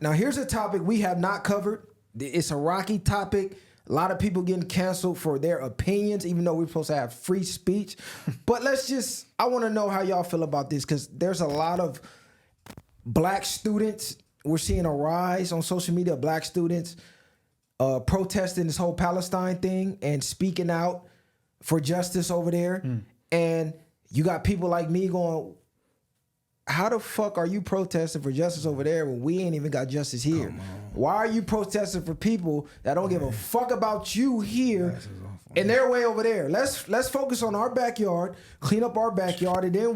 Now, here's a topic we have not covered. It's a rocky topic. A lot of people getting canceled for their opinions, even though we're supposed to have free speech. But I want to know how y'all feel about this, because there's a lot of black students. We're seeing a rise on social media of black students protesting this whole Palestine thing and speaking out for justice over there. And you got people like me going, how the fuck are you protesting for justice over there when we ain't even got justice here? Why are you protesting for people that don't give a fuck about you here and they're way over there? Let's focus on our backyard, clean up our backyard, and then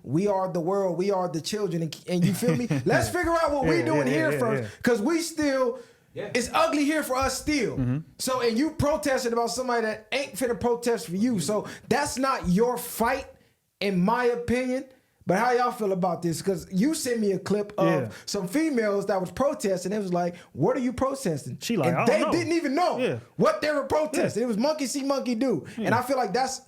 we are the world, we are the children, and you feel me? Let's figure out what we're doing here first, because we still, it's ugly here for us still. So, and you protesting about somebody that ain't finna protest for you. So that's not your fight, in my opinion. But how y'all feel about this? Because you sent me a clip of some females that was protesting. It was like, what are you protesting? She like, and I they don't know. didn't even know what they were protesting. It was monkey see, monkey do. And I feel like that's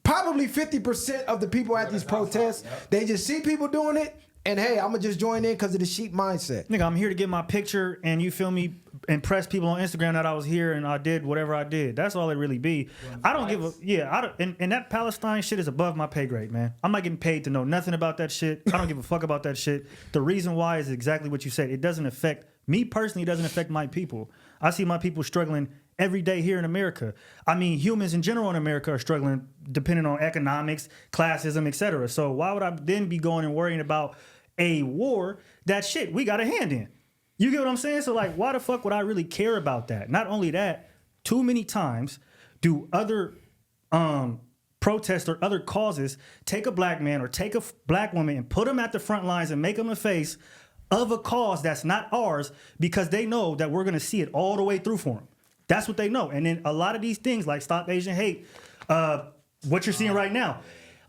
probably 50% of the people at these protests. They just see people doing it, and hey, I'm going to just join in because of the sheep mindset. Nigga, I'm here to get my picture, and you feel me, impress people on Instagram that I was here and I did whatever I did. That's all it really be. I don't give a, and that Palestine shit is above my pay grade, man. I'm not getting paid to know nothing about that shit. I don't give a fuck about that shit. The reason why is exactly what you said. It doesn't affect me personally. It doesn't affect my people. I see my people struggling every day here in America. I mean, humans in general in America are struggling depending on economics, classism, etc. So why would I then be going and worrying about a war that shit we got a hand in? You get what I'm saying? So like, why the fuck would I really care about that? Not only that, too many times do other protests or other causes take a black man or take a black woman and put them at the front lines and make them the face of a cause that's not ours, because they know that we're going to see it all the way through for them. That's what they know. And then a lot of these things like Stop Asian Hate, what you're seeing right now,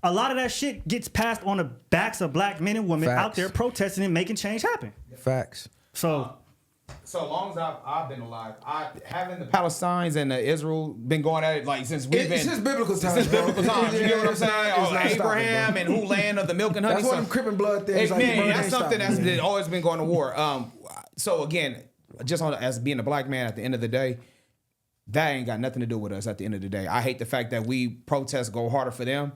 a lot of that shit gets passed on the backs of black men and women out there protesting and making change happen. Facts. So long as I've been alive, having the Palestinians and the Israel been going at it like since biblical times. Since biblical times, you get what I'm saying? It's not Abraham stopping, and who land of the milk and honey. That's one of them crippin' blood things. That's something that's always been going to war. So again, just as being a black man, at the end of the day, that ain't got nothing to do with us. At the end of the day, I hate the fact that we protest go harder for them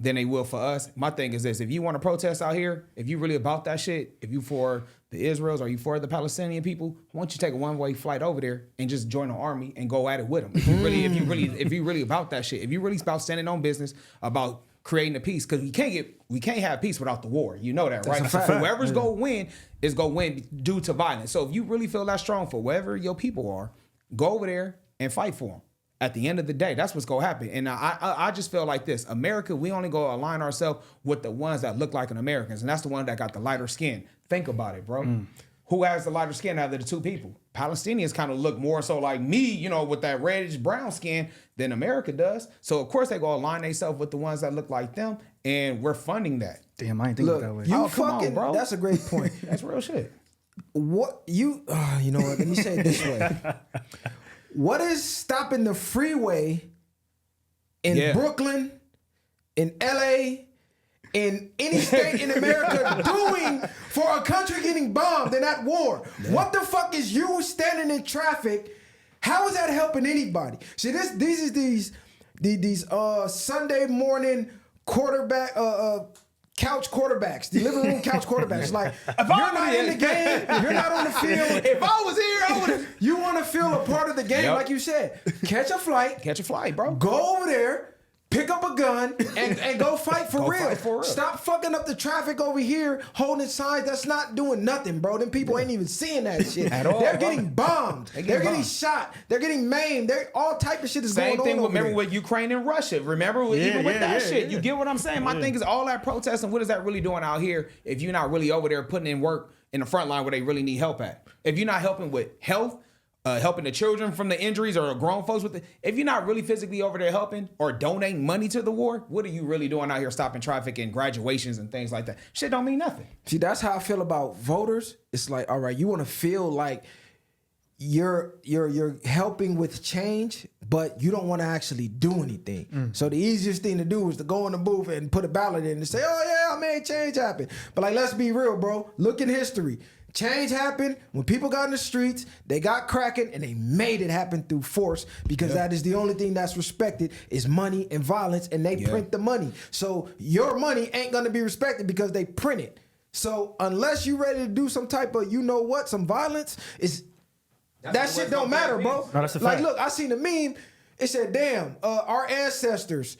than they will for us. My thing is this: if you want to protest out here, if you really about that shit, if you for the Israels or you for the Palestinian people, why don't you take a one-way flight over there and just join the army and go at it with them? If you really about that shit, if you really about standing on business, about creating a peace, because we can't have peace without the war. You know that, right? Whoever's gonna win is gonna win due to violence. So if you really feel that strong for wherever your people are, go over there and fight for them. At the end of the day, that's what's gonna happen. And I just feel like this: America, we only go align ourselves with the ones that look like an Americans, and that's the one that got the lighter skin. Think about it, bro. Who has the lighter skin out of the two people? Palestinians kind of look more so like me, you know, with that reddish brown skin than America does. So of course they go align themselves with the ones that look like them, and we're funding that. Damn, I ain't thinking that way. Come on, bro. That's a great point. That's real shit. What you know what? Let me say it this way. What is stopping the freeway in Brooklyn, in LA, in any state in America doing for a country getting bombed in that war? Yeah. What the fuck is you standing in traffic? How is that helping anybody? See, these Sunday morning quarterback couch quarterbacks, the living room couch quarterbacks. Like, you're not in the game, you're not on the field. If I was here, I would. You want to feel a part of the game, like you said. Catch a flight, bro. Go over there, pick up a gun, and go fight for real. Stop fucking up the traffic over here, holding signs. That's not doing nothing, bro. Them people ain't even seeing that shit at all. They're getting bombed. They're getting shot. They're getting maimed. All type of shit is going on. Same thing. Remember there. with Ukraine and Russia. Remember with that shit. You get what I'm saying? My thing is all that protesting. What is that really doing out here if you're not really over there putting in work in the front line where they really need help at? If you're not helping with health, helping the children from the injuries or grown folks with if you're not really physically over there helping or donating money to the war, what are you really doing out here stopping traffic and graduations and things like that? Shit don't mean nothing. See, that's how I feel about voters. It's like, all right, you want to feel like you're helping with change, but you don't want to actually do anything. So the easiest thing to do is to go in the booth and put a ballot in and say, oh yeah, I made change happen. But like, let's be real, bro. Look in history. Change happened when people got in the streets, they got cracking, and they made it happen through force because that is the only thing that's respected is money and violence, and they print the money. So your money ain't gonna be respected because they print it. So unless you ready to do some type of, some violence, that shit don't matter, bro. No, that's a like, fact. look, I seen a meme. It said, "Damn, our ancestors."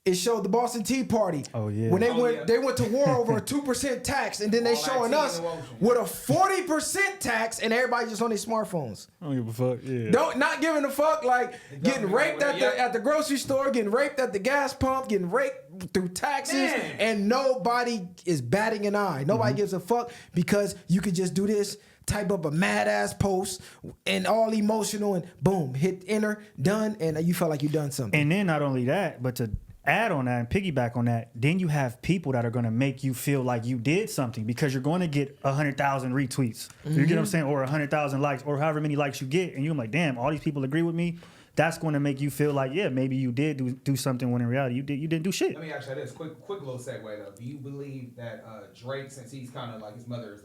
It showed the Boston Tea Party. Oh, yeah. When they went to war over a 2% tax, and then they showing us with a 40% tax, and everybody just on their smartphones. I don't give a fuck. Yeah. Not giving a fuck, like getting raped at the grocery store, getting raped at the gas pump, getting raped through taxes, and nobody is batting an eye. Nobody gives a fuck because you could just do this. Type up a mad ass post and all emotional, and boom, hit enter, done, and you felt like you done something. And then not only that, but to add on that and piggyback on that, then you have people that are going to make you feel like you did something because you're going to get 100,000 retweets. You get what I'm saying? Or 100,000 likes or however many likes you get. And you're like, damn, all these people agree with me. That's going to make you feel like, yeah, maybe you did do something when in reality you didn't do shit. Let me ask you this quick little segue though. Do you believe that Drake, since he's kind of like his mother is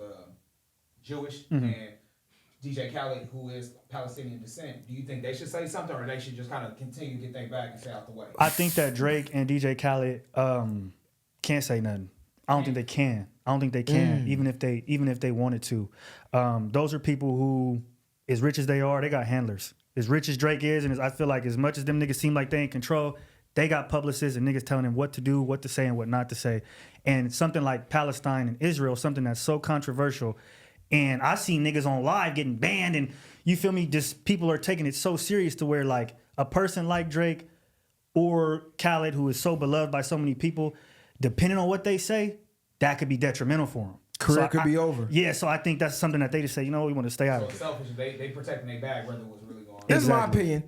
Jewish and DJ Khaled, who is Palestinian descent, do you think they should say something or they should just kind of continue to get things back and stay out the way? I think that Drake and DJ Khaled can't say nothing. I don't think they can. Even if they wanted to. Those are people who, as rich as they are, they got handlers. As rich as Drake is, and I feel like as much as them niggas seem like they in control, they got publicists and niggas telling them what to do, what to say, and what not to say. And something like Palestine and Israel, something that's so controversial. And I see niggas on live getting banned, and you feel me? Just people are taking it so serious to where like a person like Drake or Khaled, who is so beloved by so many people, depending on what they say, that could be detrimental for them. Career could be over. Yeah, so I think that's something that they just say, we want to stay out of it. Selfish, they protecting their bag whether it was really going on. This is my opinion.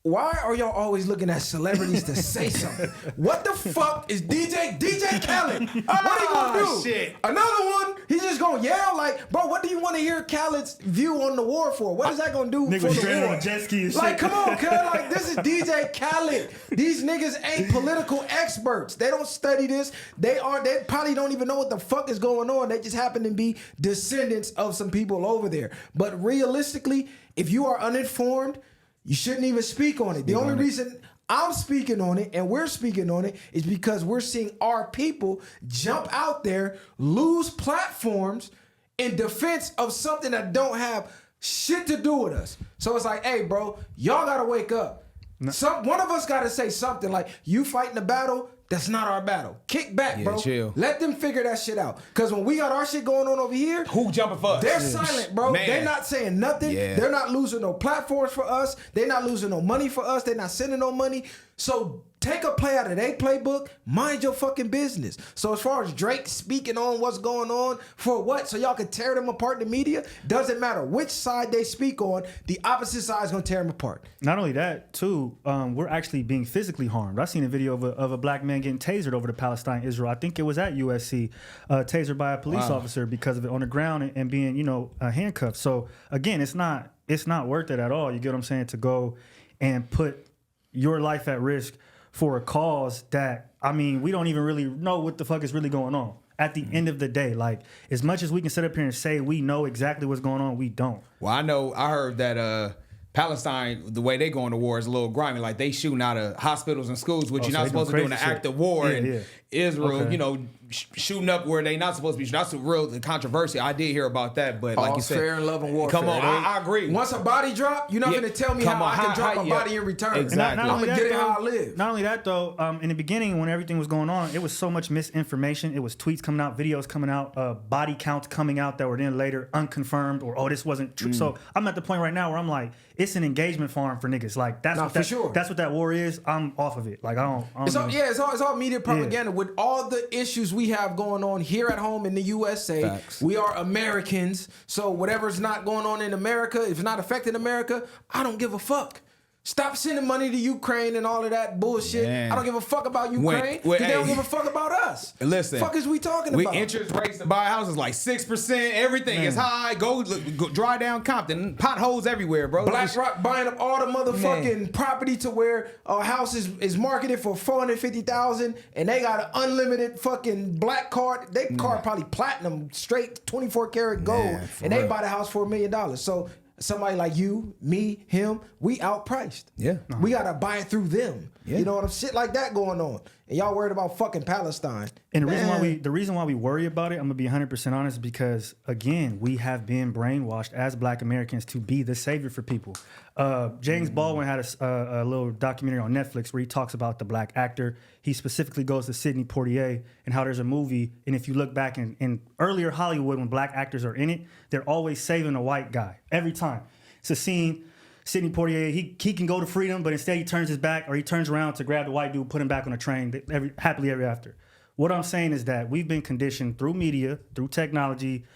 Why are y'all always looking at celebrities to say something? What the fuck is DJ Khaled? What he gonna do? Shit. Another one? He's just gonna yell like, bro, what do you want to hear Khaled's view on the war for? What is that gonna do Nigga for was the stranded war? on a jet ski and Like, shit. come on, cuz. Like, this is DJ Khaled. These niggas ain't political experts. They don't study this. They probably don't even know what the fuck is going on. They just happen to be descendants of some people over there. But realistically, if you are uninformed, you shouldn't even speak on it. The only reason I'm speaking on it and we're speaking on it is because we're seeing our people jump out there, lose platforms in defense of something that don't have shit to do with us. So it's like, hey, bro, y'all gotta wake up. One of us gotta say something like, you fighting the battle, that's not our battle. Kick back, bro. Chill. Let them figure that shit out. Because when we got our shit going on over here, Who jumping for us? they're silent, bro. Man. They're not saying nothing. Yeah. They're not losing no platforms for us. They're not losing no money for us. They're not sending no money. So take a play out of their playbook. Mind your fucking business. So as far as Drake speaking on what's going on, for what? So y'all can tear them apart in the media? Doesn't matter which side they speak on. The opposite side is going to tear them apart. Not only that, too, we're actually being physically harmed. I seen a video of a black man getting tasered over to Palestine, Israel. I think it was at USC, tasered by a police officer because of it on the ground and being, handcuffed. So again, it's not worth it at all. You get what I'm saying? To go and put your life at risk for a cause that, we don't even really know what the fuck is really going on. At the end of the day, like, as much as we can sit up here and say we know exactly what's going on, we don't. Well, I heard that Palestine, the way they going to war is a little grimy. Like, they shooting out of hospitals and schools, which you're so not they supposed to doing do in an crazy act shit. of war. Yeah, and yeah. Israel, Okay. Shooting up where they not supposed to be. That's the real controversy. I did hear about that, but like All you said, fair and love and warfare. come on, I agree. Once a body drop, you're not Yeah, going to tell me come how on, I can drop a yeah. body in return. Exactly. I'm going to get it how I live. Not only that, though, in the beginning when everything was going on, it was so much misinformation. It was tweets coming out, videos coming out, body counts coming out that were then later unconfirmed or, this wasn't true. So I'm at the point right now where I'm like, it's an engagement farm for niggas. Like, that's that's what that war is. I'm off of it. Like, I don't It's all media propaganda. With all the issues we have going on here at home in the USA, Facts. we are Americans. So whatever's not going on in America, if it's not affecting America, I don't give a fuck. Stop sending money to Ukraine and all of that bullshit. Man. I don't give a fuck about Ukraine because they don't give a fuck about us. Listen, fuck is we talking with about? interest rates to buy a house is like 6%. Everything is high. Go dry down Compton. Potholes everywhere, bro. Black Rock buying up all the motherfucking property to where a house is marketed for $450,000 and they got an unlimited fucking black card. They card probably platinum, straight 24 karat gold, and they buy the house for $1 million. So somebody like you, me, him, we outpriced. Yeah. We gotta buy it through them. Yeah. You know what I'm shit like that going on. And y'all worried about fucking Palestine. And the reason why we worry about it, I'm gonna be 100% honest, because again, we have been brainwashed as Black Americans to be the savior for people. James Baldwin had a little documentary on Netflix where he talks about the black actor. He specifically goes to Sidney Poitier and how there's a movie, and if you look back in earlier Hollywood when black actors are in it, they're always saving a white guy every time. It's a scene. Sidney Poitier, he can go to freedom, but instead he turns his back or he turns around to grab the white dude, put him back on a train, happily ever after. What I'm saying is that we've been conditioned through media, through technology,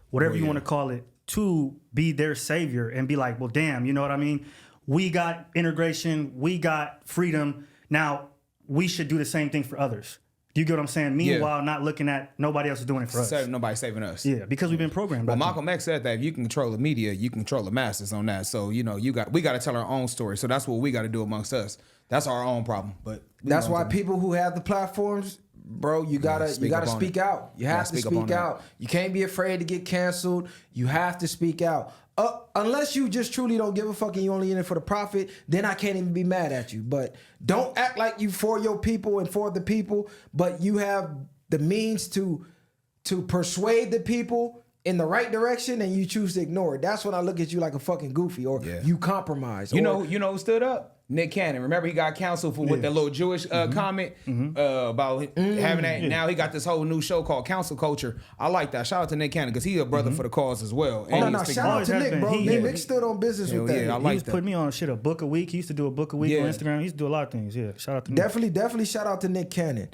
whatever you want to call it, to be their savior and be like, well, damn, you know what I mean? We got integration, we got freedom. Now we should do the same thing for others. Do you get what I'm saying? Meanwhile, not looking at nobody else is doing it for us. Nobody's saving us. Yeah, because we've been programmed. Well, Malcolm X said that if you can control the media, you can control the masses on that. So, we got to tell our own story. So that's what we got to do amongst us. That's our own problem. But that's why people who have the platforms, bro, you gotta speak out. You have to speak out. You can't be afraid to get canceled. You have to speak out. Unless you just truly don't give a fuck and you only in it for the profit, then I can't even be mad at you. But don't act like you for your people and for the people, but you have the means to persuade the people in the right direction and you choose to ignore it. That's when I look at you like a fucking goofy or you compromise. You know who stood up? Nick Cannon. Remember he got canceled for with that little Jewish comment about having that. Now he got this whole new show called Council Culture. I like that. Shout out to Nick Cannon because he's a brother for the cause as well. Shout out to Nick, bro. Nick stood on business with that. Yeah, I He like was that. putting me on a book a week. He used to do a book a week on Instagram. He used to do a lot of things. Yeah, shout out to Nick. Definitely shout out to Nick Cannon.